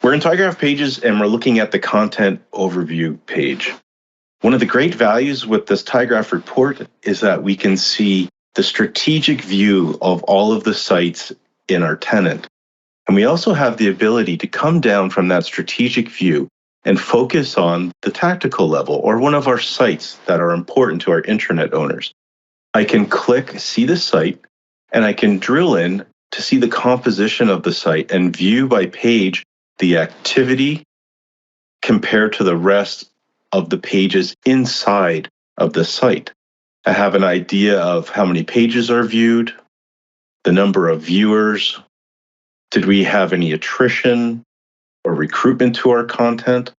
We're in tyGraph Pages and we're looking at the content overview page. One of the great values with this tyGraph report is that we can see the strategic view of all of the sites in our tenant. And we also have the ability to come down from that strategic view and focus on the tactical level or one of our sites that are important to our intranet owners. I can click See the Site, and I can drill in to see the composition of the site and view by page the activity compared to the rest of the pages inside of the site. I have an idea of how many pages are viewed, the number of viewers, did we have any attrition or recruitment to our content?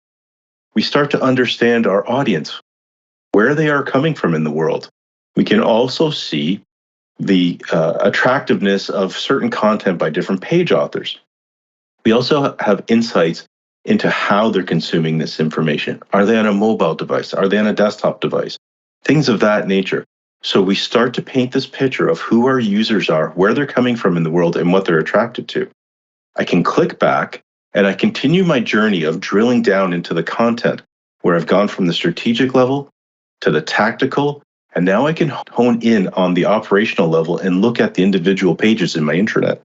We start to understand our audience, where they are coming from in the world. We can also see the attractiveness of certain content by different page authors. We also have insights into how they're consuming this information. Are they on a mobile device? Are they on a desktop device? Things of that nature. So we start to paint this picture of who our users are, where they're coming from in the world, and what they're attracted to. I can click back and I continue my journey of drilling down into the content where I've gone from the strategic level to the tactical, and now I can hone in on the operational level and look at the individual pages in my intranet.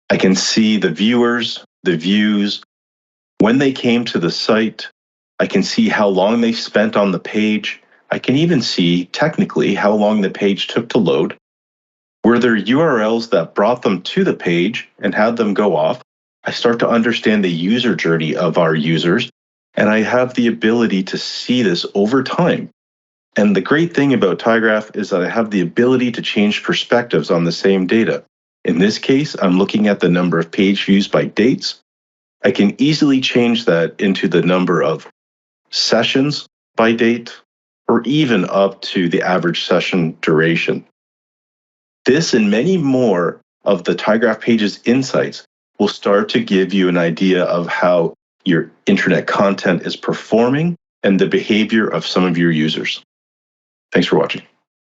I can see the viewers, the views, when they came to the site. I can see how long they spent on the page. I can even see technically how long the page took to load. Were there URLs that brought them to the page and had them go off? I start to understand the user journey of our users, and I have the ability to see this over time. And the great thing about tyGraph is that I have the ability to change perspectives on the same data. In this case, I'm looking at the number of page views by dates. I can easily change that into the number of sessions by date, or even up to the average session duration. This and many more of the tyGraph Pages insights will start to give you an idea of how your internet content is performing and the behavior of some of your users. Thanks for watching.